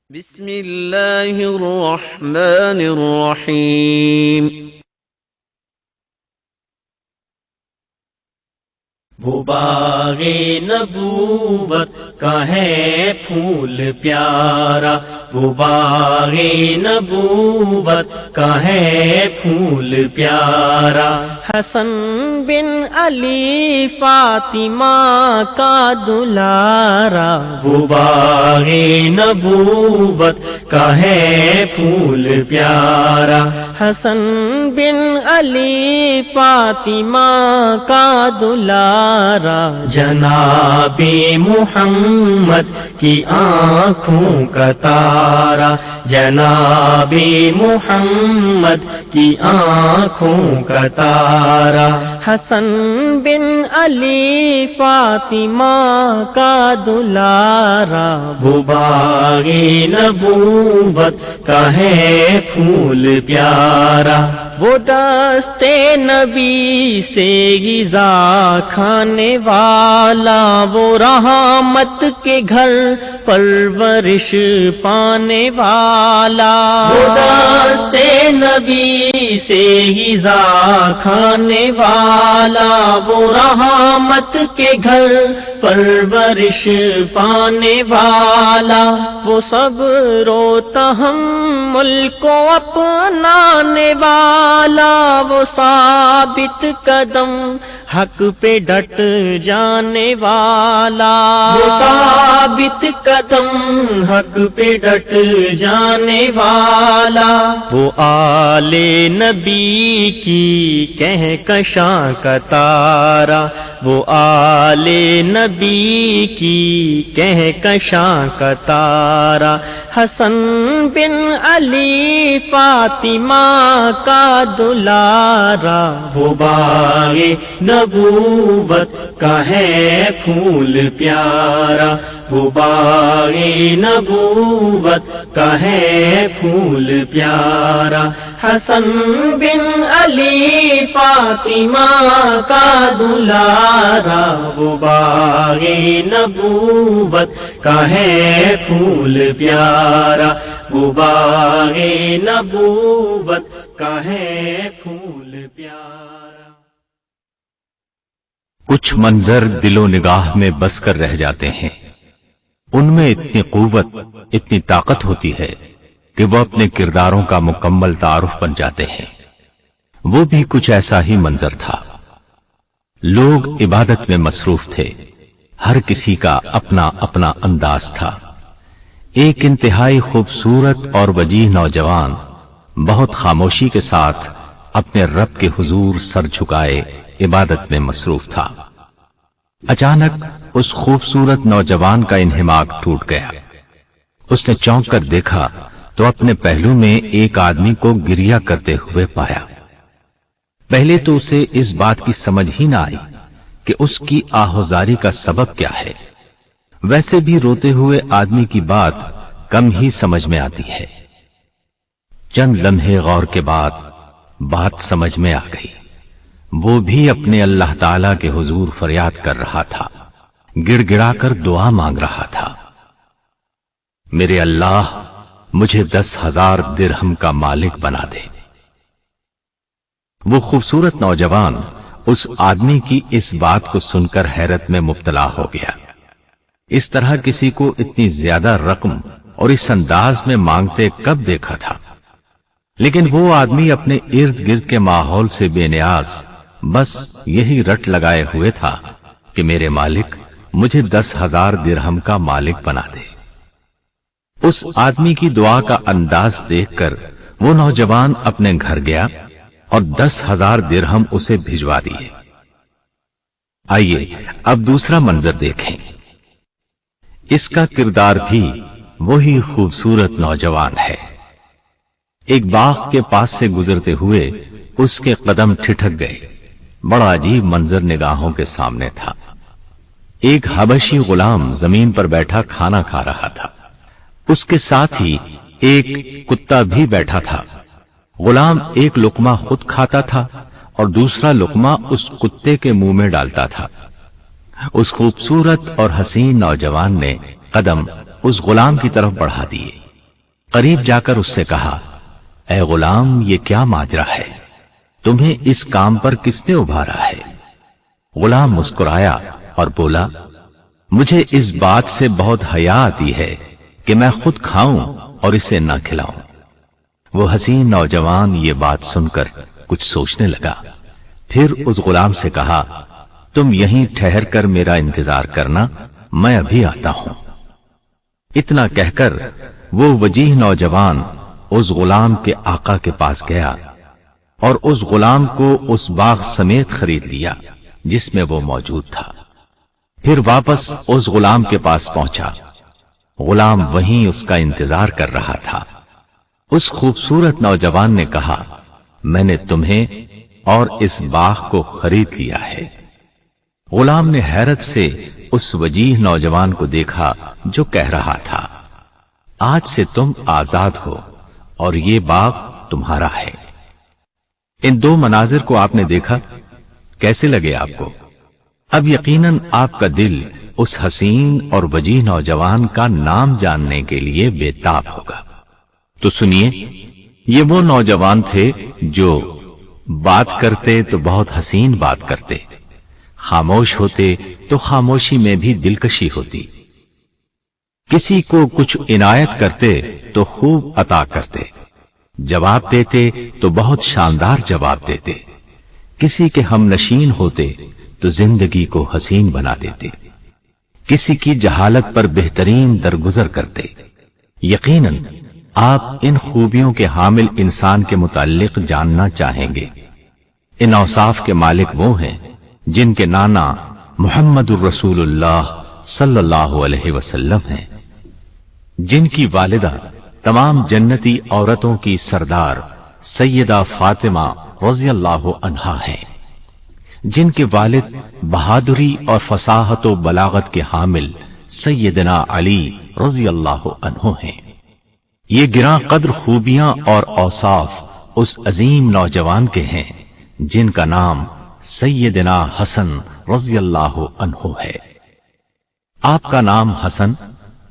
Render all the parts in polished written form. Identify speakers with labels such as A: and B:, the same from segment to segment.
A: بسم اللہ الرحمن الرحیم۔
B: وہ باغ نبوت کا ہے پھول پیارا، وہ باغ نبوت کا ہے پھول پیارا، حسن بن علی فاطمہ کا دلارا، وہ باغ نبوت کا ہے پھول پیارا، حسن بن علی فاطمہ کا دلارا، جناب محمد کی آنکھوں کا تارا، جناب محمد کی آنکھوں کا تارا، حسن بن علی فاطمہ کا دلارا، وہ باغ نبوت کا ہے پھول پیارا، وہ دست نبی سے غذا کھانے والا، وہ رحمت کے گھر پرورش پانے والا، وہ دست نبی سے غذا کھانے والا، وہ رحمت کے گھر پرورش پانے والا، وہ صبر و تحمل کو اپنانے والا، وہ ثابت قدم حق پہ ڈٹ جانے والا، وہ ثابت قدم حق پہ ڈٹ جانے والا، وہ آل نبی کی کہکشاں کا تارا، وہ آل نبی کی کہکشاں کا تارا، حسن بن علی فاطمہ کا دلارا، وہ باغ نبوت کا ہے پھول پیارا، وہ باغ نبوت کا ہے پھول پیارا، حسن بن علی فاطمہ کا دلارا، وہ باغ نبوت کا ہے پھول پیارا، وہ باغ نبوت کا ہے پھول پیارا۔
C: کچھ منظر دل و نگاہ میں بس کر رہ جاتے ہیں، ان میں اتنی قوت، اتنی طاقت ہوتی ہے کہ وہ اپنے کرداروں کا مکمل تعارف بن جاتے ہیں۔ وہ بھی کچھ ایسا ہی منظر تھا۔ لوگ عبادت میں مصروف تھے، ہر کسی کا اپنا اپنا انداز تھا۔ ایک انتہائی خوبصورت اور وجیح نوجوان بہت خاموشی کے ساتھ اپنے رب کے حضور سر جھکائے عبادت میں مصروف تھا۔ اچانک اس خوبصورت نوجوان کا انہماک ٹوٹ گیا۔ اس نے چونک کر دیکھا تو اپنے پہلو میں ایک آدمی کو گریہ کرتے ہوئے پایا۔ پہلے تو اسے اس بات کی سمجھ ہی نہ آئی کہ اس کی آہوزاری کا سبب کیا ہے۔ ویسے بھی روتے ہوئے آدمی کی بات کم ہی سمجھ میں آتی ہے۔ چند لمحے غور کے بعد بات سمجھ میں آ گئی۔ وہ بھی اپنے اللہ تعالی کے حضور فریاد کر رہا تھا، گڑ گڑا کر دعا مانگ رہا تھا، میرے اللہ مجھے 10,000 درہم کا مالک بنا دے۔ وہ خوبصورت نوجوان اس آدمی کی اس بات کو سن کر حیرت میں مبتلا ہو گیا۔ اس طرح کسی کو اتنی زیادہ رقم اور اس انداز میں مانگتے کب دیکھا تھا؟ لیکن وہ آدمی اپنے ارد گرد کے ماحول سے بے نیاز بس یہی رٹ لگائے ہوئے تھا کہ میرے مالک مجھے 10,000 درہم کا مالک بنا دے۔ اس آدمی کی دعا کا انداز دیکھ کر وہ نوجوان اپنے گھر گیا اور 10,000 درہم اسے بھجوا دیے۔ آئیے اب دوسرا منظر دیکھیں۔ اس کا کردار بھی وہی خوبصورت نوجوان ہے۔ ایک باغ کے پاس سے گزرتے ہوئے اس کے قدم ٹھٹک گئے۔ بڑا عجیب منظر نگاہوں کے سامنے تھا۔ ایک حبشی غلام زمین پر بیٹھا کھانا کھا رہا تھا۔ اس کے ساتھ ہی ایک کتا بھی بیٹھا تھا۔ غلام ایک لقمہ خود کھاتا تھا اور دوسرا لقمہ اس کتے کے منہ میں ڈالتا تھا۔ اس خوبصورت اور حسین نوجوان نے قدم اس غلام کی طرف بڑھا دیے۔ قریب جا کر اس سے کہا، اے غلام، یہ کیا ماجرا ہے؟ تمہیں اس کام پر کس نے ابھارا ہے؟ غلام مسکرایا اور بولا، مجھے اس بات سے بہت حیا آتی ہے کہ میں خود کھاؤں اور اسے نہ کھلاؤں۔ وہ حسین نوجوان یہ بات سن کر کچھ سوچنے لگا، پھر اس غلام سے کہا، تم یہیں ٹھہر کر میرا انتظار کرنا، میں ابھی آتا ہوں۔ اتنا کہہ کر وہ وجیح نوجوان اس غلام کے آقا کے پاس گیا اور اس غلام کو اس باغ سمیت خرید لیا جس میں وہ موجود تھا۔ پھر واپس اس غلام کے پاس پہنچا۔ غلام وہیں اس کا انتظار کر رہا تھا۔ اس خوبصورت نوجوان نے کہا، میں نے تمہیں اور اس باغ کو خرید لیا ہے۔ غلام نے حیرت سے اس وجیح نوجوان کو دیکھا جو کہہ رہا تھا، آج سے تم آزاد ہو اور یہ باغ تمہارا ہے۔ ان دو مناظر کو آپ نے دیکھا، کیسے لگے آپ کو؟ اب یقیناً آپ کا دل اس حسین اور وجیح نوجوان کا نام جاننے کے لیے بے تاب ہوگا۔ تو سنیے، یہ وہ نوجوان تھے جو بات کرتے تو بہت حسین بات کرتے، خاموش ہوتے تو خاموشی میں بھی دلکشی ہوتی، کسی کو کچھ عنایت کرتے تو خوب عطا کرتے، جواب دیتے تو بہت شاندار جواب دیتے، کسی کے ہم نشین ہوتے تو زندگی کو حسین بنا دیتے، کسی کی جہالت پر بہترین درگزر کرتے۔ یقیناً آپ ان خوبیوں کے حامل انسان کے متعلق جاننا چاہیں گے۔ ان اوصاف کے مالک وہ ہیں جن کے نانا محمد الرسول اللہ صلی اللہ علیہ وسلم ہیں، جن کی والدہ تمام جنتی عورتوں کی سردار سیدہ فاطمہ رضی اللہ عنہا ہیں، جن کے والد بہادری اور فصاحت و بلاغت کے حامل سیدنا علی رضی اللہ عنہ ہیں۔ یہ گراں قدر خوبیاں اور اوصاف اس عظیم نوجوان کے ہیں جن کا نام سیدنا حسن رضی اللہ عنہ ہے۔ آپ کا نام حسن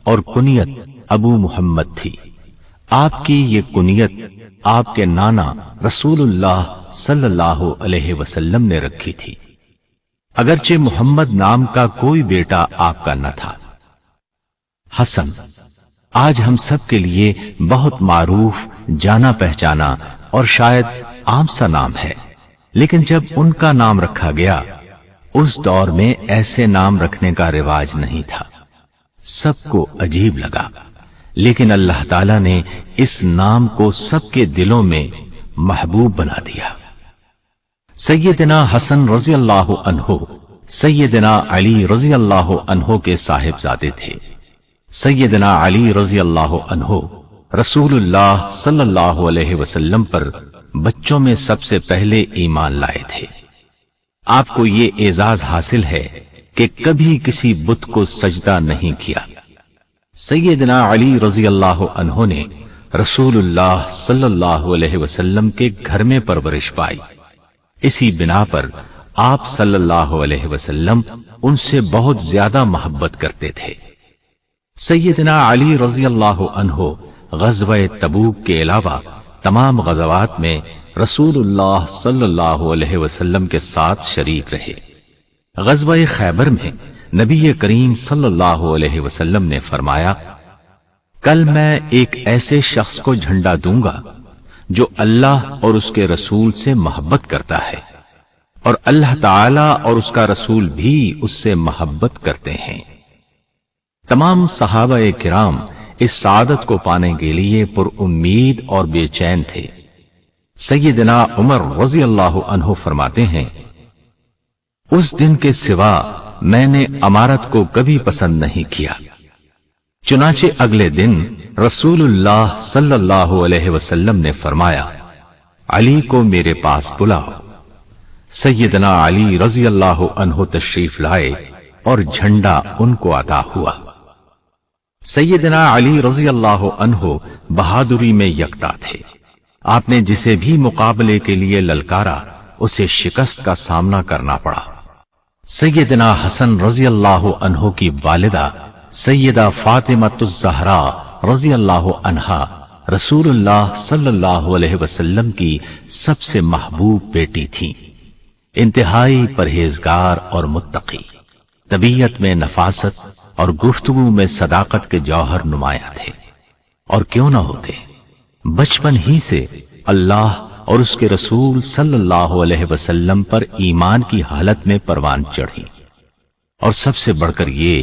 C: اور کنیت ابو محمد تھی۔ آپ کی یہ کنیت آپ کے نانا رسول اللہ صلی اللہ علیہ وسلم نے رکھی تھی، اگرچہ محمد نام کا کوئی بیٹا آپ کا نہ تھا۔ حسن آج ہم سب کے لیے بہت معروف، جانا پہچانا اور شاید عام سا نام ہے، لیکن جب ان کا نام رکھا گیا اس دور میں ایسے نام رکھنے کا رواج نہیں تھا، سب کو عجیب لگا، لیکن اللہ تعالیٰ نے اس نام کو سب کے دلوں میں محبوب بنا دیا۔ سیدنا حسن رضی اللہ عنہ سیدنا علی رضی اللہ عنہ کے صاحبزادے تھے۔ سیدنا علی رضی اللہ عنہ رسول اللہ صلی اللہ علیہ وسلم پر بچوں میں سب سے پہلے ایمان لائے تھے۔ آپ کو یہ اعزاز حاصل ہے کہ کبھی کسی بت کو سجدہ نہیں کیا۔ سیدنا علی رضی اللہ عنہ نے رسول اللہ صلی اللہ علیہ وسلم کے گھر میں پرورش پائی، اسی بنا پر آپ صلی اللہ علیہ وسلم ان سے بہت زیادہ محبت کرتے تھے۔ سیدنا علی رضی اللہ عنہ غزوہ تبوک کے علاوہ تمام غزوات میں رسول اللہ صلی اللہ علیہ وسلم کے ساتھ شریک رہے۔ غزوہ خیبر میں نبی کریم صلی اللہ علیہ وسلم نے فرمایا، کل میں ایک ایسے شخص کو جھنڈا دوں گا جو اللہ اور اس کے رسول سے محبت کرتا ہے اور اللہ تعالی اور اس کا رسول بھی اس سے محبت کرتے ہیں۔ تمام صحابہ کرام اس سعادت کو پانے کے لیے پر امید اور بے چین تھے۔ سیدنا عمر رضی اللہ عنہ فرماتے ہیں، اس دن کے سوا میں نے امارت کو کبھی پسند نہیں کیا۔ چنانچہ اگلے دن رسول اللہ صلی اللہ علیہ وسلم نے فرمایا، علی کو میرے پاس بلاؤ۔ سیدنا علی رضی اللہ عنہ تشریف لائے اور جھنڈا ان کو عطا ہوا۔ سیدنا علی رضی اللہ عنہ بہادری میں یکتا تھے۔ آپ نے جسے بھی مقابلے کے لیے للکارا اسے شکست کا سامنا کرنا پڑا۔ سیدنا حسن رضی اللہ عنہ کی والدہ سیدہ فاطمہ الزہرا رضی اللہ عنہا रसूलुल्लाह सल्लल्लाहु अलैहि वसल्लम की सबसे महबूब बेटी थीं। इंतहाई परहेजगार और मुत्तकी, तबीयत में नफासत और गुफ्तगू में सदाकत के जौहर नुमाया थे। और क्यों न होते, बचपन ही से अल्लाह और उसके रसूल सल्लल्लाहु अलैहि वसल्लम पर ईमान की हालत में परवान चढ़ी। और सबसे बढ़कर ये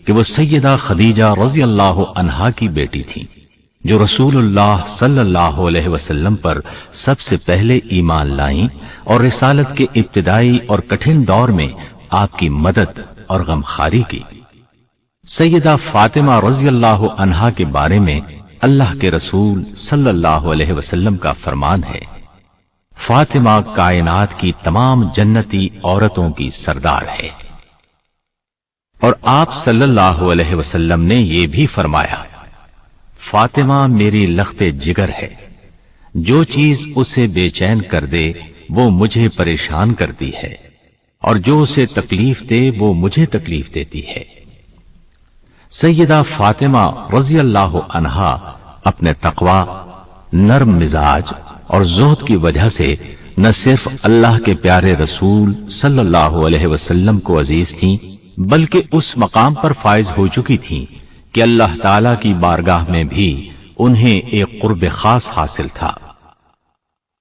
C: कि वो सैयदा खदीजा रज़ी अल्लाह अन्हा की बेटी थी, जो रसूलुल्लाह सल्लल्लाहु अलैहि वसल्लम पर सबसे पहले ईमान लाईं और रिसालत के इब्तिदाई और कठिन दौर में आपकी मदद और गमखारी की। सैयदा फातिमा रज़ी अल्लाह अन्हा के बारे में अल्लाह के रसूल सल्लल्लाहु अलैहि वसल्लम का फरमान है, फातिमा कायनात की तमाम जन्नती औरतों की सरदार है। और आप सल्लल्लाहु अलैहि वसल्लम ने ये भी फरमाया, फातिमा मेरी लख्ते जिगर है, जो चीज उसे बेचैन कर दे वो मुझे परेशान करती है, और जो उसे तकलीफ दे वो मुझे तकलीफ देती है। सैयदा फातिमा रज़ी अल्लाह अन्हा अपने तकवा, नर्म मिजाज और ज़ुहद की वजह से न सिर्फ अल्लाह के प्यारे रसूल सल्लल्लाहु अलैहि वसल्लम को अजीज थीं, बल्कि उस मकाम पर फायज हो चुकी थीं कि अल्लाह ताला की बारगाह में भी उन्हें एक कुर्ब खास हासिल था।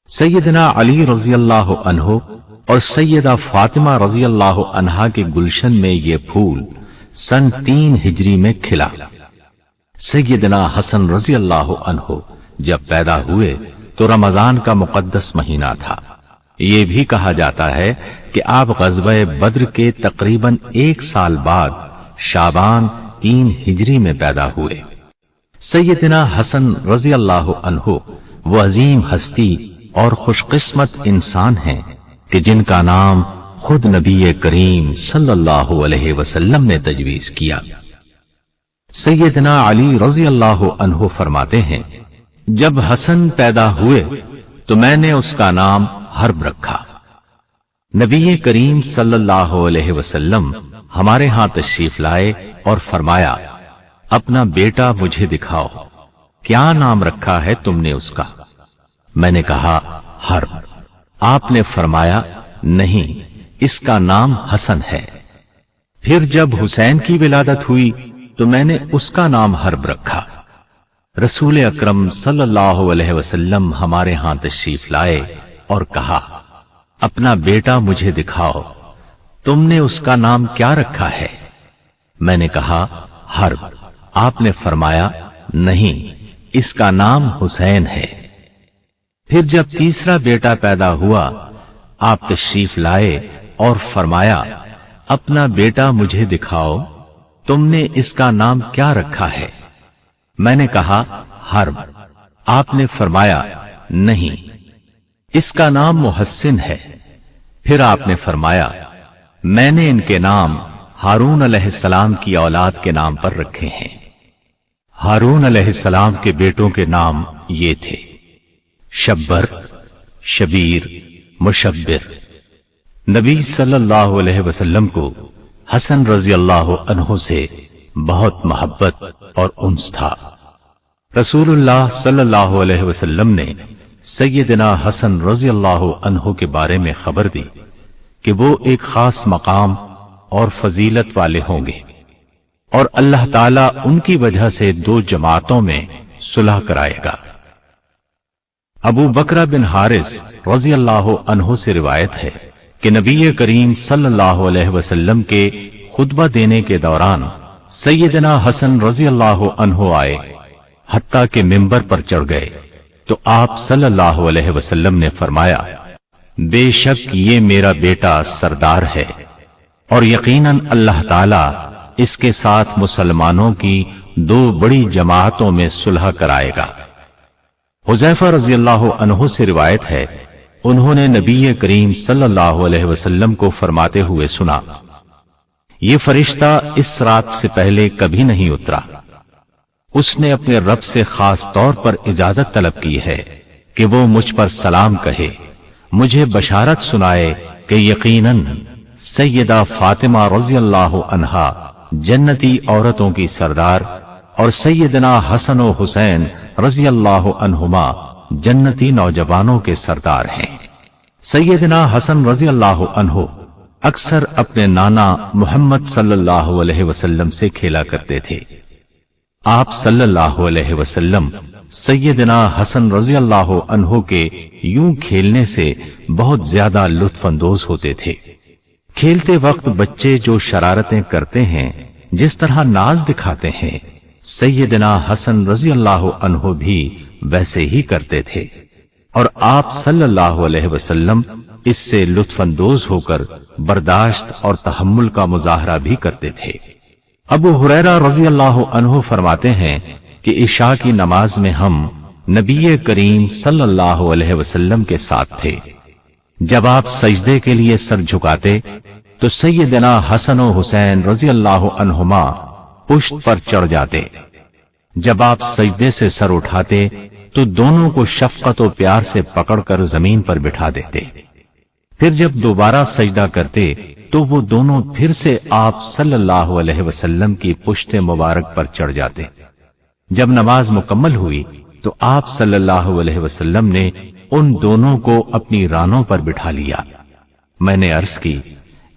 C: सैयदना अली रज़ी अल्लाह अन्हु और सैयदा फातिमा रज़ी अल्लाह अन्हा के गुलशन में ये फूल सन 3 हिजरी में खिला। सैयदना हसन रज़ी अल्लाह अन्हु जब पैदा हुए तो रमजान का मुकद्दस महीना था। ये भी कहा जाता है कि आप ग़ज़वे बद्र के तकरीबन 1 साल बाद शाबान 3 हिजरी में पैदा हुए। सैयदना हसन रज़ी अल्लाह अन्हु वो अजीम हस्ती और खुशकिस्मत इंसान हैं कि जिनका नाम खुद नबी करीम सल्लल्लाहु अलैहि वसल्लम ने तजवीज किया। सैयदना अली रज़ी अल्लाह अन्हु फरमाते हैं, जब हसन पैदा हुए तो मैंने उसका नाम हर्ब रखा। नबी करीम सल्लल्लाहु अलैहि वसल्लम हमारे यहां तशरीफ लाए और फरमाया, अपना बेटा मुझे दिखाओ, क्या नाम रखा है तुमने उसका? मैंने कहा, हर्ब। आपने फरमाया, नहीं, इसका नाम हसन है। फिर जब हुसैन की विलादत हुई तो मैंने उसका नाम हर्ब रखा। रसूल अकरम सल्लल्लाहु अलैहि वसल्लम हमारे यहां तशरीफ लाए और कहा, अपना बेटा मुझे दिखाओ, तुमने उसका नाम क्या रखा है? मैंने कहा, हर्ब। आपने फरमाया, नहीं, इसका नाम हुसैन है। फिर जब तीसरा बेटा पैदा हुआ, आप तशरीफ लाए और फरमाया, अपना बेटा मुझे दिखाओ, तुमने इसका नाम क्या रखा है? मैंने कहा, हर्ब। आपने फरमाया, नहीं, इसका नाम मुहस्सिन है। फिर आपने फरमाया, मैंने इनके नाम हारून अलैहिस्सलाम की औलाद के नाम पर रखे हैं। हारून अलैहिस्सलाम के बेटों के नाम ये थे, शब्बर, शबीर, मुशब्बिर। नबी सल्लल्लाहु अलैहि वसल्लम को हसन रज़ी अल्लाह अन्हु से बहुत मोहब्बत और उन्स था। रसूलुल्लाह सल्लल्लाहु अलैहि वसल्लम ने सैयदना हसन रज़ी अल्लाह अन्हु के बारे में खबर दी कि वो एक खास मकाम और फजीलत वाले होंगे और अल्लाह ताला उनकी वजह से 2 जमातों में सुलह कराएगा। अबू बकर बिन हारिस रज़ी अल्लाह अन्हु से रिवायत है कि नबी करीम सल्लल्लाहु अलैहि वसल्लम के खुतबा देने के दौरान सैयदना हसन रज़ी अल्लाह अन्हु आए, हत्ता के मिंबर पर चढ़ गए तो आप सल्लल्लाहु अलैहि वसल्लम ने फरमाया, बेशक ये मेरा बेटा सरदार है और यकीनन अल्लाह ताला इसके साथ मुसलमानों की 2 बड़ी जमातों में सुलह कराएगा। हुज़ैफा रज़ी अल्लाह अन्हु से रिवायत है, उन्होंने नबी करीम सल्लल्लाहु अलैहि वसल्लम को फरमाते हुए सुना, ये फरिश्ता इस रात से पहले कभी नहीं उतरा। उसने अपने रब से खास तौर पर इजाजत तलब की है कि वो मुझ पर सलाम कहे, मुझे बशारत सुनाए कि यकीनन सैयदा फातिमा रज़ी अल्लाह अन्हा जन्नती औरतों की सरदार और सैयदना हसन और हुसैन रजी अल्लाह अन्हुमा जन्नती नौजवानों के सरदार हैं। सैयदना हसन रजी अल्लाह अन्हु अक्सर अपने नाना मोहम्मद सल्लल्लाहु अलैहि वसल्लम से खेला करते थे। आप सल्लल्लाहु अलैहि वसल्लम सैयदना हसन रजी अल्लाह अन्हु के यूं खेलने से बहुत ज्यादा लुत्फ अंदोज होते थे। खेलते वक्त बच्चे जो शरारतें करते हैं, जिस तरह नाज दिखाते हैं, सैयदना हसन रजी अल्लाह अन्हु भी वैसे ही करते थे और आप सल्लल्लाहु अलैहि वसल्लम इससे लुत्फ अंदोज होकर बर्दाश्त और तहम्मुल का मुजाहरा भी करते थे। अबू हुरैरा रजी अल्लाह अन्हु फरमाते हैं कि इशा की नमाज में हम नबी करीम सल्लल्लाहु अलैहि वसल्लम के साथ थे। जब आप सजदे के लिए सर झुकाते तो सैयदना हसन और हुसैन रजी अल्लाह अन्हुमा पुश्त पर चढ़ जाते। जब आप सजदे से सर उठाते तो दोनों को शफकत और प्यार से पकड़कर जमीन पर बिठा देते। फिर जब दोबारा सजदा करते तो वो दोनों फिर से आप सल्लल्लाहु अलैहि वसल्लम की पुश्त मुबारक पर चढ़ जाते। जब नमाज मुकम्मल हुई तो आप सल्लल्लाहु अलैहि वसल्लम ने उन दोनों को अपनी रानों पर बिठा लिया। मैंने अर्ज की,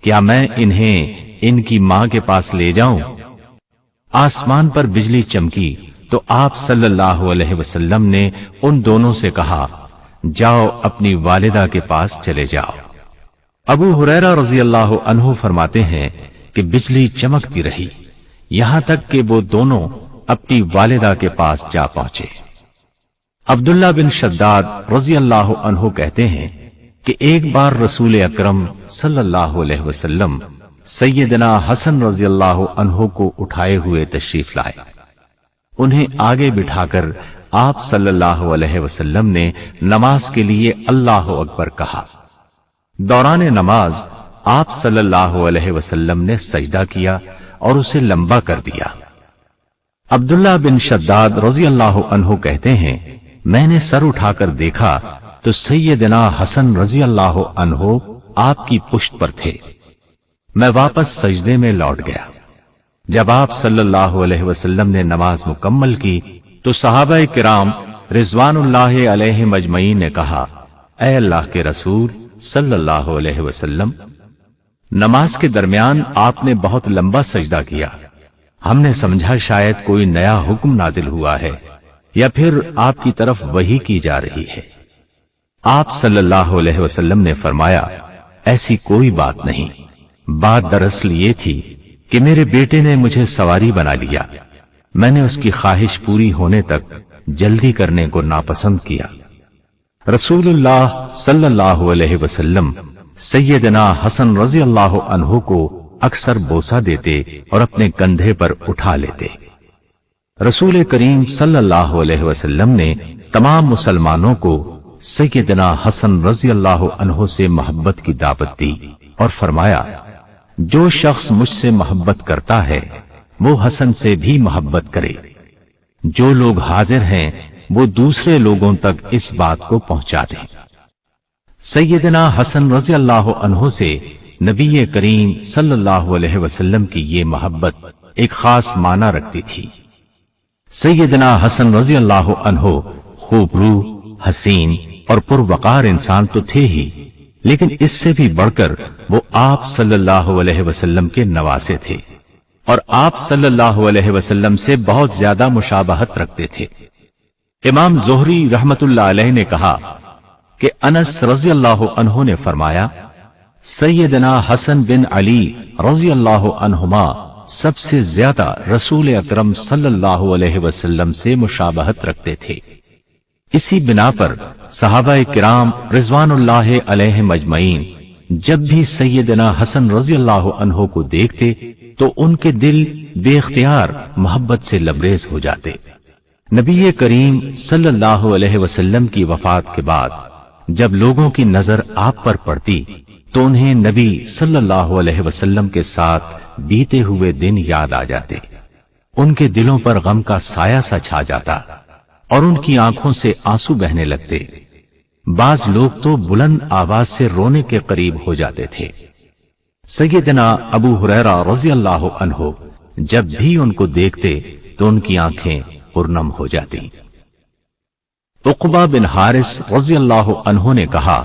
C: क्या मैं इन्हें इनकी मां के पास ले जाऊं? आसमान पर बिजली चमकी तो आप सल्लल्लाहु अलैहि वसल्लम ने उन दोनों से कहा, जाओ अपनी वालिदा के पास चले जाओ। अबू हुरैरा रजी अल्लाह अन्हु फरमाते हैं कि बिजली चमकती रही यहां तक कि वो दोनों अपनी वालिदा के पास जा पहुंचे। अब्दुल्ला बिन शद्दाद रजी अल्लाह अन्हु कहते हैं कि एक बार रसूल अकरम सल्लल्लाहु अलैहि वसल्लम सैयदना हसन रजी अल्लाह अन्हु को उठाए हुए तशरीफ लाए। उन्हें आगे बिठाकर आप सल्लल्लाहु अलैहि वसल्लम ने नमाज के लिए अल्लाह अकबर कहा। दौरान नमाज आप सल्लल्लाहु अलैहि वसल्लम ने सजदा किया और उसे लंबा कर दिया। अब्दुल्ला बिन शद्दाद रजी अल्लाह अन्हु कहते हैं, मैंने सर उठाकर देखा तो सैयदना हसन रजी अल्लाह अन्हु आपकी पुश्त पर थे। मैं वापस सजदे में लौट गया। जब आप सल्लल्लाहु अलैहि वसल्लम ने नमाज मुकम्मल की तो सहाबा किराम रिजवानुल्लाह अलैहिम अजमईन ने कहा, ऐ अल्लाह के रसूल सल्लल्लाहु अलैहि वसल्लम, नमाज के दरमियान आपने बहुत लंबा सजदा किया। हमने समझा शायद कोई नया हुक्म नाजिल हुआ है या फिर आपकी तरफ वही की जा रही है। आप सल्लल्लाहु अलैहि वसल्लम ने फरमाया, ऐसी कोई बात नहीं। बात दरअसल ये थी कि मेरे बेटे ने मुझे सवारी बना लिया। मैंने उसकी ख्वाहिश पूरी होने तक जल्दी करने को नापसंद किया। रसूलुल्लाह सल्लल्लाहु अलैहि वसल्लम सैयदना हसन रजी अल्लाह अन्हु को अक्सर बोसा देते और अपने कंधे पर उठा लेते। रसूल करीम सल्लल्लाहु अलैहि वसल्लम ने तमाम मुसलमानों को सैयदना हसन रजी अल्लाह अन्हु से मोहब्बत की दावत दी और फरमाया, जो शख्स मुझसे मोहब्बत करता है वो हसन से भी मोहब्बत करे। जो लोग हाजिर हैं वो दूसरे लोगों तक इस बात को पहुंचा दें। सैयदना हसन रजी अल्लाह अन्हु से नबी करीम सल्लल्लाहु अलैहि वसल्लम की ये मोहब्बत एक खास माना रखती थी। सैयदना हसन रजी अल्लाह अन्हु खूबरू, हसीन और पुरवकार इंसान तो थे ही, लेकिन इससे भी बढ़कर वो आप सल्लल्लाहु अलैहि वसल्लम के नवासे थे और आप सल्लल्लाहु अलैहि वसल्लम से बहुत ज्यादा मुशाबहत रखते थे। इमाम ज़ुहरी रहमतुल्लाह अलैह ने कहा कि अनस रजी अल्लाह अन्हु ने फरमाया, सैयदना हसन बिन अली रजी अल्लाह अन्हुमा सबसे ज्यादा रसूल अकरम सल्लल्लाहु अलैहि वसल्लम से मुशाबहत रखते थे। इसी बिना पर सहाबा किराम रिजवानुल्लाह अलैहिम अजमईन जब भी सैयदना हसन रजी अल्लाह अन्हु को देखते तो उनके दिल बेख्तियार मोहब्बत से लबरेज हो जाते। नबी करीम सल्लल्लाहु अलैहि वसल्लम की वफात के बाद जब लोगों की नजर आप पर पड़ती तो उन्हें नबी सल्लल्लाहु अलैहि वसल्लम के साथ बीते हुए दिन याद आ जाते। उनके दिलों पर गम का साया सा छा जाता और उनकी आंखों से आंसू बहने लगते। बाज लोग तो बुलंद आवाज से रोने के करीब हो जाते थे। सैयदना अबू हुरैरा रजी अल्लाह अन्हु जब भी उनको देखते तो उनकी आंखें पुरनम हो जाती। उक़बा बिन हारिस रज़ी अल्लाह अन्हु ने कहा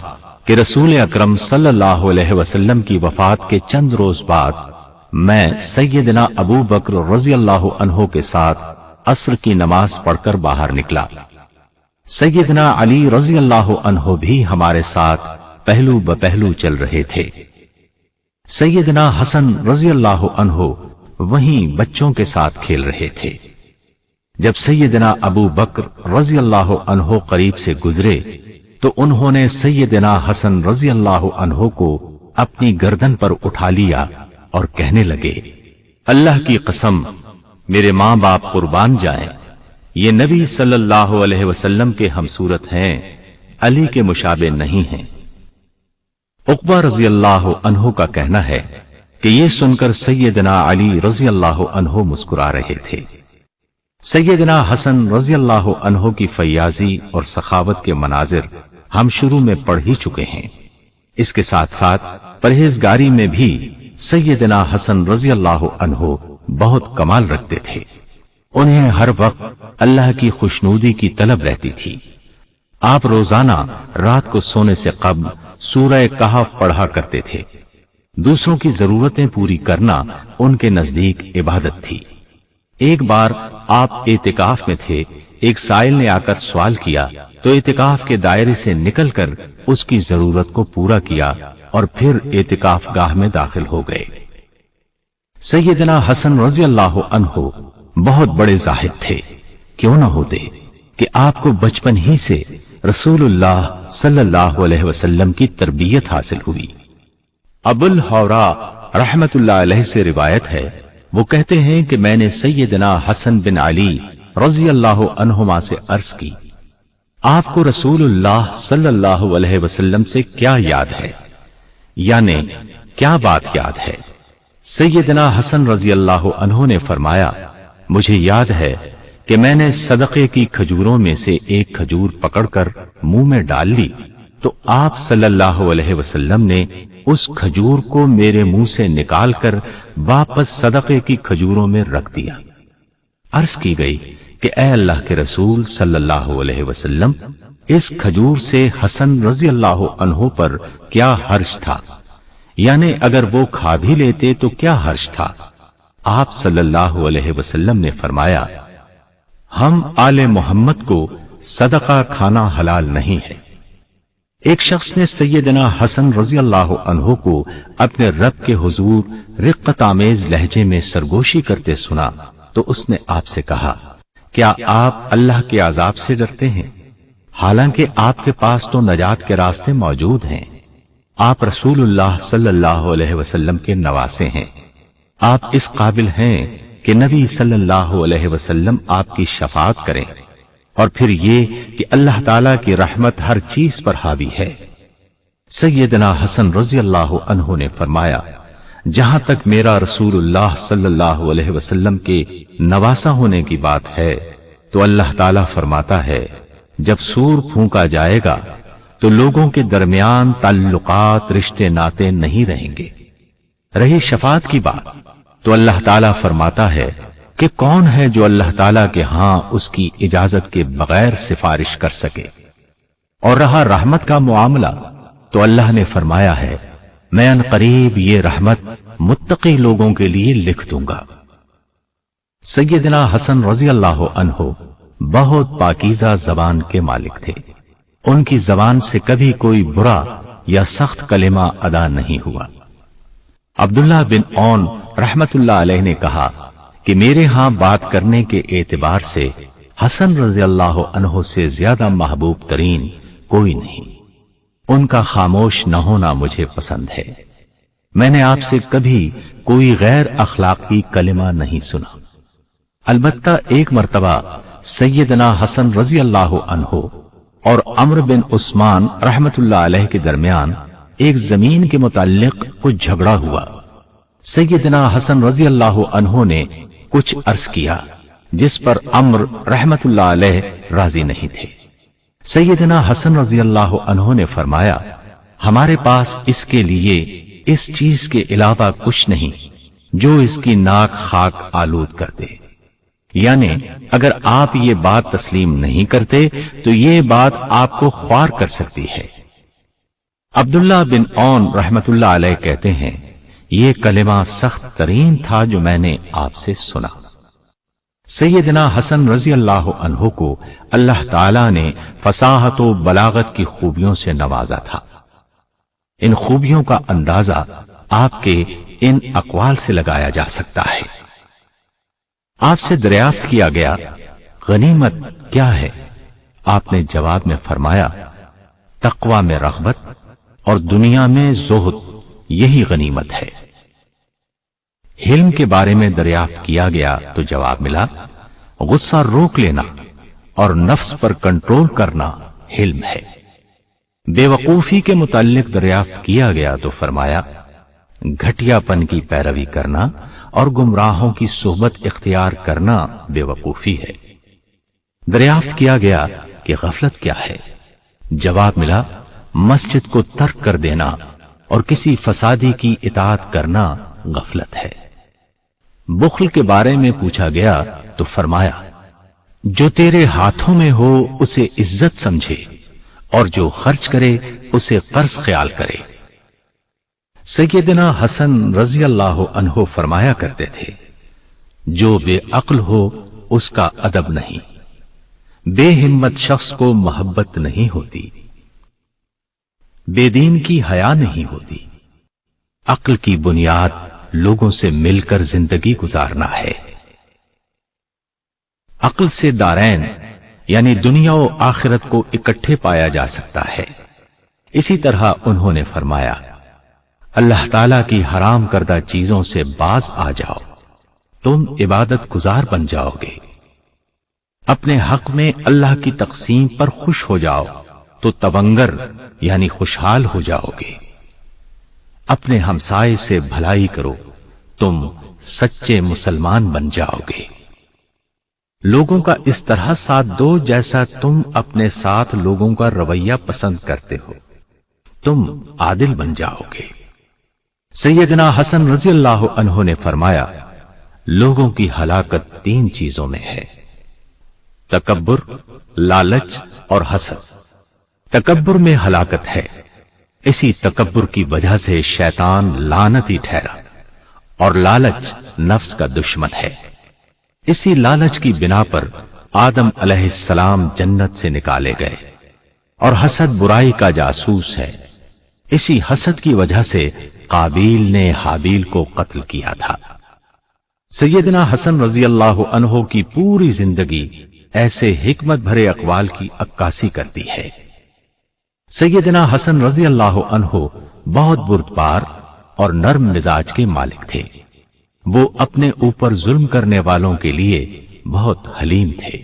C: कि रसूल अकरम सल्लल्लाहु अलैहि वसल्लम की वफात के चंद रोज बाद मैं सैयदना अबू बकर रज़ी अल्लाह अन्हु के साथ असर की नमाज पढ़कर बाहर निकला। सैयदना अली रज़ी अल्लाह अन्हु भी हमारे साथ पहलू बपहलू चल रहे थे। सैयदना हसन रज़ी अल्लाह अन्हु वहीं बच्चों के साथ खेल रहे थे। जब सैयदना अबू बकर रज़ी अल्लाह अन्हु करीब से गुजरे तो उन्होंने सैयदना हसन रज़ी अल्लाह अन्हु को अपनी गर्दन पर उठा लिया और कहने लगे, अल्लाह की कसम, मेरे मां बाप कुर्बान जाएं, ये नबी सल्लल्लाहु अलैहि वसल्लम के हमसूरत हैं, अली के मुशाबे नहीं हैं। उक़बा रज़ी अल्लाह अन्हु का कहना है कि ये सुनकर सैयदना अली रज़ी अल्लाह अन्हु मुस्कुरा रहे थे। सैयदना हसन रज़ी अल्लाह अन्हु की फैयाजी और सखावत के मनाजिर हम शुरू में पढ़ ही चुके हैं। इसके साथ साथ परहेजगारी में भी सैयदना हसन रज़ी अल्लाह अन्हु बहुत कमाल रखते थे। उन्हें हर वक्त अल्लाह की खुशनूदी की तलब रहती थी। आप रोजाना रात को सोने से कब्ल सूरह कहफ पढ़ा करते थे। दूसरों की जरूरतें पूरी करना उनके नजदीक इबादत थी। एक बार आप एतिकाफ में थे, एक साइल ने आकर सवाल किया तो एतिकाफ के दायरे से निकलकर उसकी जरूरत को पूरा किया और फिर एतिकाफ गाह में दाखिल हो गए। सैयदना हसन रज़ी अल्लाह अन्हु बहुत बड़े जाहिद थे। क्यों न होते कि आपको बचपन ही से रसूलुल्लाह सल्लल्लाहु अलैहि वसल्लम की तरबियत हासिल हुई। अबुल हौरा रहमतुल्लाह अलैह से रिवायत है, वो कहते हैं कि मैंने सैयदना हसन बिन अली रज़ी अल्लाह अन्हुमा से अर्ज की, आपको रसूलुल्लाह सल्लल्लाहु अलैहि वसल्लम से क्या याद है, यानी क्या बात याद है। सैयदना हसन रज़ी अल्लाह अन्हु ने फरमाया, मुझे याद है कि मैंने सदक़े की खजूरों में से एक खजूर पकड़कर मुंह में डाल ली तो आप सल्लल्लाहु अलैहि वसल्लम ने उस खजूर को मेरे मुंह से निकालकर वापस सदक़े की खजूरों में रख दिया। अर्ज की गई कि ए अल्लाह के रसूल सल्लल्लाहु अलैहि वसल्लम, इस खजूर से हसन रज़ी अल्लाह अन्हु पर क्या हर्ष था, यानी अगर वो खा भी लेते तो क्या हर्ष था। आप सल्लल्लाहु अलैहि वसल्लम ने फरमाया, हम आले मोहम्मद को सदका खाना हलाल नहीं है। एक शख्स ने सैयदना हसन रज़ी अल्लाह अन्हु को अपने रब के हुजूर रिक्कत आमेज लहजे में सरगोशी करते सुना तो उसने आपसे कहा, क्या आप अल्लाह के अजाब से डरते हैं? हालांकि आपके पास तो नजात के रास्ते मौजूद हैं। आप रसूलुल्लाह सल्लल्लाहु अलैहि वसल्लम के नवासे हैं। आप इस काबिल हैं कि नबी सल्लल्लाहु अलैहि वसल्लम आपकी शफाअत करें, और फिर ये कि अल्लाह ताला की रहमत हर चीज पर हावी है। सैयदना हसन रज़ी अल्लाह अन्हु ने फरमाया, जहां तक मेरा रसूलुल्लाह सल्लल्लाहु अलैहि वसल्लम के नवासा होने की बात है तो अल्लाह ताला फरमाता है, जब सूर फूंका जाएगा तो लोगों के दरमियान ताल्लुकात रिश्ते नाते नहीं रहेंगे। रही शफाअत की बात तो अल्लाह ताला फरमाता है कि कौन है जो अल्लाह ताला के हां उसकी इजाजत के बगैर सिफारिश कर सके। और रहा रहमत का मामला तो अल्लाह ने फरमाया है, मैं अनकरीब ये रहमत मुत्तकी लोगों के लिए लिख दूंगा। सैयदना हसन रज़ी अल्लाह अन्हु बहुत पाकीज़ा जबान के मालिक थे। उनकी जबान से कभी कोई बुरा या सख्त कलिमा अदा नहीं हुआ। अब्दुल्लाह बिन औन रहमतुल्लाह अलैह ने कहा कि मेरे यहां बात करने के एतबार से हसन रज़ी अल्लाह अन्हु से ज्यादा महबूब तरीन कोई नहीं। उनका खामोश न होना मुझे पसंद है। मैंने आपसे कभी कोई गैर अखलाकी कलिमा नहीं सुना। अलबत्ता एक मर्तबा सैयदना हसन रज़ी अल्लाह अन्हु और अम्र बिन उस्मान रहमतुल्लाह अलैह के दरमियान एक जमीन के मुताल्लिक कुछ झगड़ा हुआ। सैयदना हसन रज़ी अल्लाह अन्हु ने कुछ अर्ज किया जिस पर अम्र रहमतुल्लाह अलैह राजी नहीं थे। सैयदना हसन रज़ी अल्लाह अन्हु ने फरमाया, हमारे पास इसके लिए इस चीज के अलावा कुछ नहीं जो इसकी नाक खाक आलूद कर दे। यानी अगर आप ये बात तस्लीम नहीं करते तो ये बात आपको ख्वार कर सकती है। अब्दुल्ला बिन औन रहमतुल्लाह अलैह कहते हैं, ये कलिमा सख्त तरीन था जो मैंने आपसे सुना। सैयदना हसन रजी अल्लाह अन्हु को अल्लाह ताला ने फसाहत व बलागत की खूबियों से नवाजा था। इन खूबियों का अंदाजा आपके इन अक़वाल से लगाया जा सकता है। आपसे दरियाफ्त किया गया, गनीमत क्या है? आपने जवाब में फरमाया, तक़वा में रग़बत और दुनिया में ज़ुहद, यही गनीमत है। हिल्म के बारे में दरियाफ्त किया गया तो जवाब मिला, गुस्सा रोक लेना और नफ्स पर कंट्रोल करना हिल्म है। बेवकूफी के मुताल्लिक दरियाफ्त किया गया तो फरमाया, घटियापन की पैरवी करना और गुमराहों की सोहबत इख्तियार करना बेवकूफी है। दरियाफ्त किया गया कि गफलत क्या है? जवाब मिला, मस्जिद को तर्क कर देना और किसी फसादी की इताअत करना गफलत है। बुख्ल के बारे में पूछा गया तो फरमाया, जो तेरे हाथों में हो उसे इज्जत समझे और जो खर्च करे उसे कर्ज ख्याल करे। सैयदना हसन रजी अल्लाह अन्हु फरमाया करते थे, जो बेअक्ल हो उसका अदब नहीं, बेहिम्मत शख्स को मोहब्बत नहीं होती, बेदीन की हया नहीं होती। अक्ल की बुनियाद लोगों से मिलकर जिंदगी गुजारना है। अक्ल से दारैन यानी दुनिया और आखिरत को इकट्ठे पाया जा सकता है। इसी तरह उन्होंने फरमाया, अल्लाह ताला की हराम करदा चीजों से बाज आ जाओ, तुम इबादत गुजार बन जाओगे। अपने हक में अल्लाह की तकसीम पर खुश हो जाओ तो तवंगर यानी खुशहाल हो जाओगे। अपने हमसाये से भलाई करो, तुम सच्चे मुसलमान बन जाओगे। लोगों का इस तरह साथ दो जैसा तुम अपने साथ लोगों का रवैया पसंद करते हो, तुम आदिल बन जाओगे। सैयदना हसन रजी अल्लाह अन्हु ने फरमाया, लोगों की हलाकत 3 चीजों में है, तकब्बुर, लालच और हसद। तकब्बुर में हलाकत है। इसी तकब्बुर की वजह से शैतान लानती ठहरा और लालच नफ्स का दुश्मन है। इसी लालच की बिना पर आदम अलैहिस्सलाम जन्नत से निकाले गए और हसद बुराई का जासूस है। इसी हसद की वजह से काबील ने हाबील को कत्ल किया था। सैयदना हसन रजी अल्लाह अन्हु की पूरी जिंदगी ऐसे हिकमत भरे अक़वाल की अक्कासी करती है। सैयदना हसन रजी अल्लाह अन्हु बहुत बुर्दबार और नर्म मिजाज के मालिक थे। वो अपने ऊपर जुल्म करने वालों के लिए बहुत हलीम थे।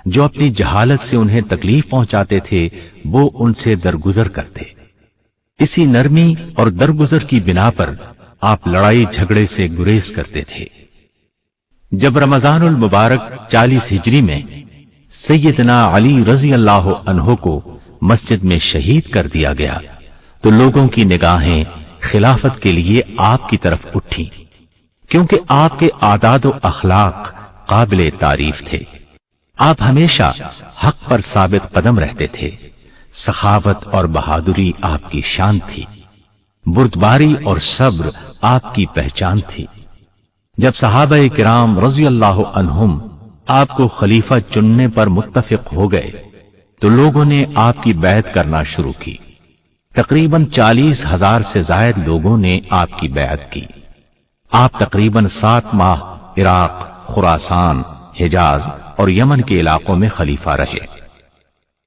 C: जो अपनी जहालत से उन्हें तकलीफ पहुंचाते थे वो उनसे दरगुजर करते। इसी नरमी और दरगुजर की बिना पर आप लड़ाई झगड़े से गुरेज करते थे। जब रमजानुल मुबारक 40 हिजरी में सैयदना अली रजी अल्लाह अन्हु को मस्जिद में शहीद कर दिया गया तो लोगों की निगाहें खिलाफत के लिए आपकी तरफ उठी, क्योंकि आपके आदाद व अखलाक काबिले तारीफ थे। आप हमेशा हक पर साबित कदम रहते थे। सखावत और बहादुरी आपकी शान थी। बुर्दबारी और सब्र आपकी पहचान थी। जब सहाबा किराम रजी अल्लाह अन्हुम आपको खलीफा चुनने पर मुत्तफिक हो गए तो लोगों ने आपकी बैत करना शुरू की। तकरीबन 40,000 से ज्यादा लोगों ने आपकी बैत की। आप तकरीबन 7 माह इराक, खुरासान, हिजाज और यमन के इलाकों में खलीफा रहे।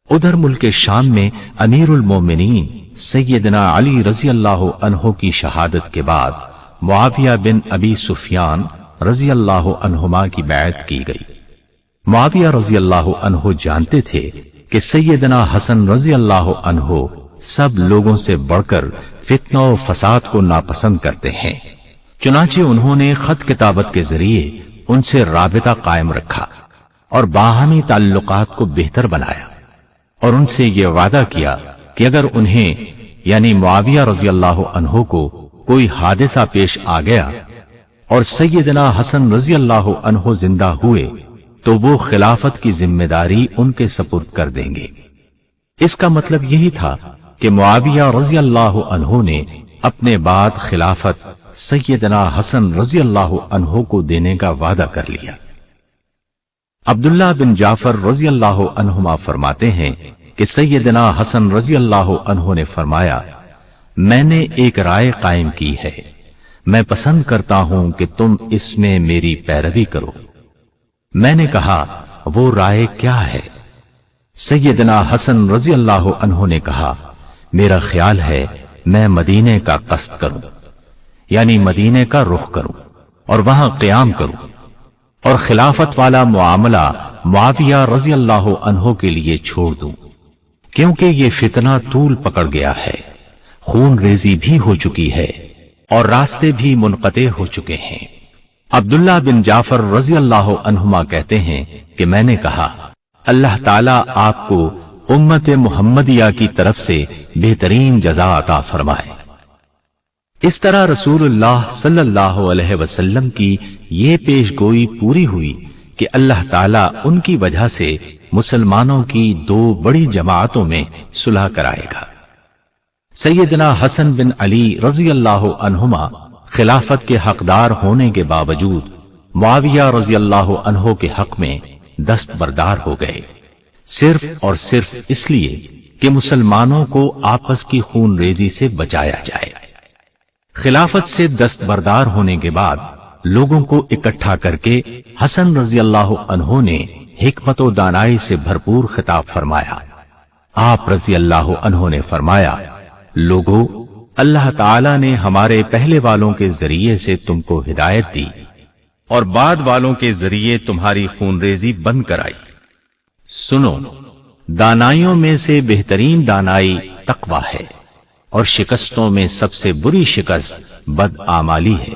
C: उधर मुल्क शाम में अमीरुल मोमिनीन सैयदना अली रजी अल्लाह अन्हु की शहादत के बाद मुआविया बिन अबी सुफियान रजी अल्लाह अन्हुमा की बैत की गई। मुआविया रजी अल्लाह अन्हु जानते थे कि सैयदना हसन रजी अल्लाह अन्हु सब लोगों से बढ़कर फितना और फसाद को नापसंद करते हैं। चुनाचे उन्होंने खत किताबत के जरिए उनसे राबिता कायम रखा और बाहमी ताल्लुकात को बेहतर बनाया और उनसे ये वादा किया कि अगर उन्हें यानी मुआविया रजी अल्लाह अन्हु को कोई हादिसा पेश आ गया اور سیدنا حسن رضی اللہ عنہ زندہ ہوئے تو وہ خلافت کی ذمہ داری ان کے سپرد کر دیں گے۔ اس کا مطلب یہی تھا کہ معاویہ رضی اللہ عنہ نے اپنے بعد خلافت سیدنا حسن رضی اللہ عنہ کو دینے کا وعدہ کر لیا۔ عبداللہ بن جعفر رضی اللہ عنہما فرماتے ہیں کہ سیدنا حسن رضی اللہ عنہ نے فرمایا، میں نے ایک رائے قائم کی ہے، میں پسند کرتا ہوں کہ تم اس میں میری پیروی کرو۔ میں نے کہا، وہ رائے کیا ہے؟ سیدنا حسن رضی اللہ عنہ نے کہا، میرا خیال ہے میں مدینے کا قصد کروں، یعنی مدینے کا رخ کروں اور وہاں قیام کروں، اور خلافت والا معاملہ معاویہ رضی اللہ عنہ کے لیے چھوڑ دوں، کیونکہ یہ فتنہ طول پکڑ گیا ہے، خون ریزی بھی ہو چکی ہے اور راستے بھی منقطع ہو چکے ہیں۔ عبداللہ بن جعفر رضی اللہ عنہما کہتے ہیں کہ میں نے کہا، اللہ تعالیٰ آپ کو امت محمدیہ کی طرف سے بہترین جزا عطا فرمائے۔ اس طرح رسول اللہ صلی اللہ علیہ وسلم کی یہ پیش گوئی پوری ہوئی کہ اللہ تعالیٰ ان کی وجہ سے مسلمانوں کی دو بڑی جماعتوں میں صلح کرائے گا۔ سیدنا حسن بن علی رضی اللہ عنہما خلافت کے حقدار ہونے کے باوجود معاویہ رضی اللہ عنہ کے حق میں دستبردار ہو گئے، صرف اور صرف اس لیے کہ مسلمانوں کو آپس کی خون ریزی سے بچایا جائے۔ خلافت سے دستبردار ہونے کے بعد لوگوں کو اکٹھا کر کے حسن رضی اللہ عنہ نے حکمت و دانائی سے بھرپور خطاب فرمایا۔ آپ رضی اللہ عنہ نے فرمایا، لوگو، اللہ تعالیٰ نے ہمارے پہلے والوں کے ذریعے سے تم کو ہدایت دی اور بعد والوں کے ذریعے تمہاری خون ریزی بند کرائی۔ سنو، دانائیوں میں سے بہترین دانائی تقویٰ ہے، اور شکستوں میں سب سے بری شکست بدعمالی ہے،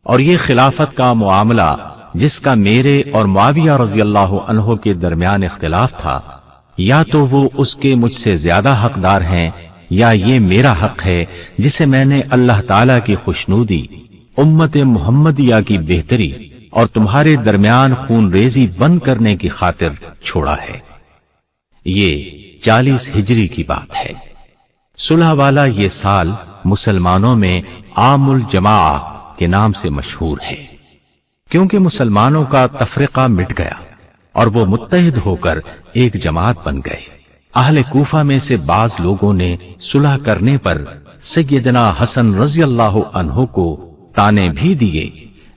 C: اور یہ خلافت کا معاملہ جس کا میرے اور معاویہ رضی اللہ عنہ کے درمیان اختلاف تھا، یا تو وہ اس کے مجھ سے زیادہ حقدار ہیں یا یہ میرا حق ہے جسے میں نے اللہ تعالی کی خوشنودی، امت محمدیہ کی بہتری اور تمہارے درمیان خون ریزی بند کرنے کی خاطر چھوڑا ہے۔ یہ 40 ہجری کی بات ہے۔ صلح والا یہ سال مسلمانوں میں عام الجماع کے نام سے مشہور ہے، کیونکہ مسلمانوں کا تفرقہ مٹ گیا اور وہ متحد ہو کر ایک جماعت بن گئے۔ اہل کوفہ میں سے بعض لوگوں نے صلح کرنے پر سیدنا حسن رضی اللہ عنہ کو تانے بھی دیے،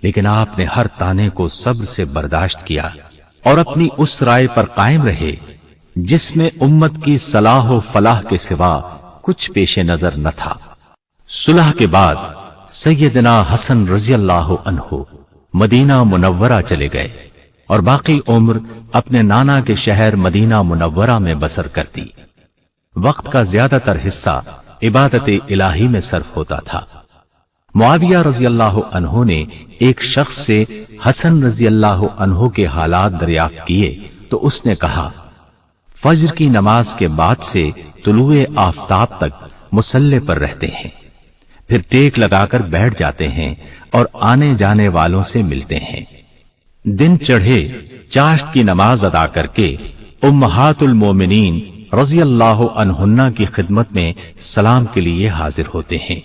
C: لیکن آپ نے ہر تانے کو صبر سے برداشت کیا اور اپنی اس رائے پر قائم رہے جس میں امت کی صلاح و فلاح کے سوا کچھ پیش نظر نہ تھا۔ صلح کے بعد سیدنا حسن رضی اللہ عنہ مدینہ منورہ چلے گئے اور باقی عمر اپنے نانا کے شہر مدینہ منورہ میں بسر کر دی۔ وقت کا زیادہ تر حصہ عبادت الہی میں صرف ہوتا تھا۔ معاویہ رضی اللہ عنہ نے ایک شخص سے حسن رضی اللہ عنہ کے حالات دریافت کیے تو اس نے کہا، فجر کی نماز کے بعد سے طلوع آفتاب تک مصلی پر رہتے ہیں، پھر ٹیک لگا کر بیٹھ جاتے ہیں اور آنے جانے والوں سے ملتے ہیں۔ دن چڑھے چاشت کی نماز ادا کر کے امہات المومنین رضی اللہ عنہن کی خدمت میں سلام کے لیے حاضر ہوتے ہیں۔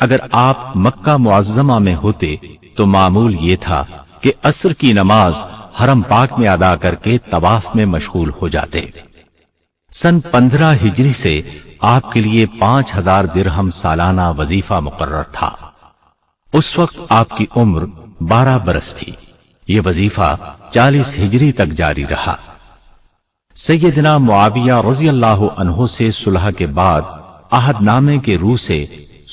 C: اگر آپ مکہ معظمہ میں ہوتے تو معمول یہ تھا کہ عصر کی نماز حرم پاک میں ادا کر کے طواف میں مشغول ہو جاتے۔ سن 15 ہجری سے آپ کے لیے 5000 درہم سالانہ وظیفہ مقرر تھا۔ اس وقت آپ کی عمر 12 برس تھی۔ یہ وظیفہ 40 ہجری تک جاری رہا۔ سیدنا معاویہ رضی اللہ عنہ سے صلح کے بعد عہد نامے کے روح سے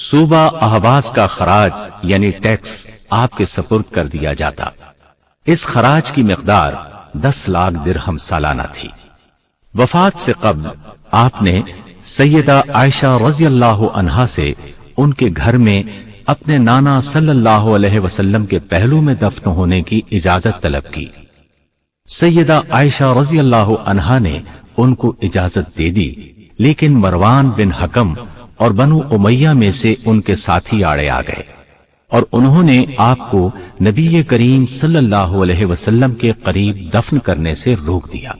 C: صوبہ اہواز کا خراج یعنی ٹیکس آپ کے سپرد کر دیا جاتا۔ اس خراج کی مقدار 10 لاکھ درہم سالانہ تھی۔ وفات سے قبل آپ نے سیدہ عائشہ رضی اللہ عنہا سے ان کے گھر میں اپنے نانا صلی اللہ علیہ وسلم کے پہلو میں دفن ہونے کی اجازت طلب کی۔ سیدہ عائشہ رضی اللہ عنہا نے ان کو اجازت دے دی، لیکن مروان بن حکم اور بنو امیہ میں سے ان کے ساتھی آڑے آ گئے۔ اور انہوں نے آپ کو نبی کریم صلی اللہ علیہ وسلم کے قریب دفن کرنے سے روک دیا۔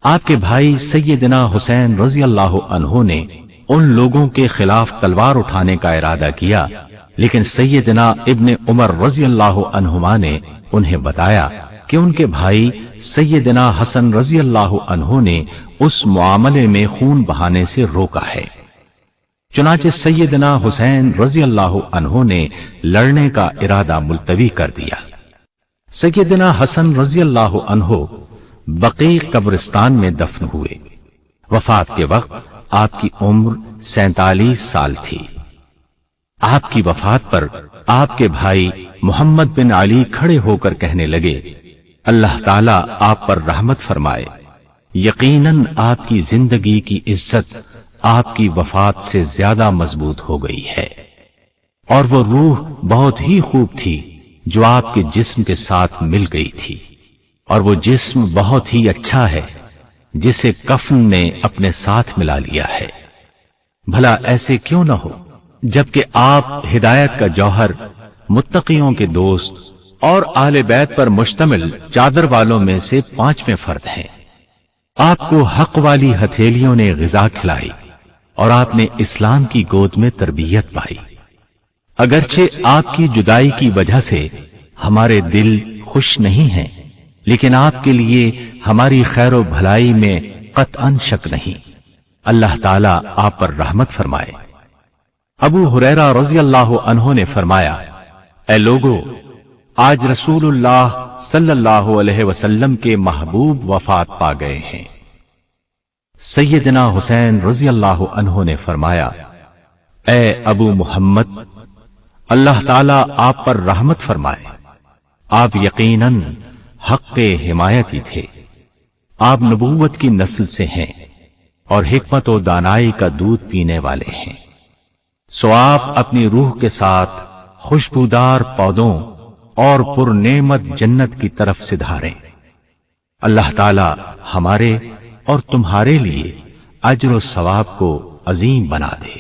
C: آپ کے بھائی سیدنا حسین رضی اللہ عنہ نے ان لوگوں کے خلاف تلوار اٹھانے کا ارادہ کیا، لیکن سیدنا ابن عمر رضی اللہ عنہما نے انہیں بتایا کہ ان کے بھائی سیدنا حسن رضی اللہ عنہ نے اس معاملے میں خون بہانے سے روکا ہے۔ چنانچہ سیدنا حسین رضی اللہ عنہ نے لڑنے کا ارادہ ملتوی کر دیا۔ سیدنا حسن رضی اللہ عنہ بقیع قبرستان میں دفن ہوئے۔ وفات کے وقت آپ کی عمر 47 سال تھی۔ آپ کی وفات پر آپ کے بھائی محمد بن علی کھڑے ہو کر کہنے لگے، اللہ تعالیٰ آپ پر رحمت فرمائے، یقیناً آپ کی زندگی کی عزت آپ کی وفات سے زیادہ مضبوط ہو گئی ہے، اور وہ روح بہت ہی خوب تھی جو آپ کے جسم کے ساتھ مل گئی تھی، اور وہ جسم بہت ہی اچھا ہے جسے کفن نے اپنے ساتھ ملا لیا ہے۔ بھلا ایسے کیوں نہ ہو جبکہ آپ ہدایت کا جوہر، متقیوں کے دوست اور آل بیت پر مشتمل چادر والوں میں سے 5ویں فرد ہیں۔ آپ کو حق والی ہتھیلیوں نے غذا کھلائی اور آپ نے اسلام کی گود میں تربیت پائی۔ اگرچہ آپ کی جدائی کی وجہ سے ہمارے دل خوش نہیں ہیں، لیکن آپ کے لیے ہماری خیر و بھلائی میں قطعاً شک نہیں۔ اللہ تعالیٰ آپ پر رحمت فرمائے۔ ابو ہریرہ رضی اللہ عنہ نے فرمایا، اے لوگو، آج رسول اللہ صلی اللہ علیہ وسلم کے محبوب وفات پا گئے ہیں۔ سیدنا حسین رضی اللہ عنہ نے فرمایا، اے ابو محمد، اللہ تعالیٰ آپ پر رحمت فرمائے، آپ یقیناً حق حمایتی تھے۔ آپ نبوت کی نسل سے ہیں اور حکمت و دانائی کا دودھ پینے والے ہیں، سو آپ اپنی روح کے ساتھ خوشبودار پودوں اور پر نعمت جنت کی طرف سدھاریں۔ اللہ تعالی ہمارے اور تمہارے لیے اجر و ثواب کو عظیم بنا دے۔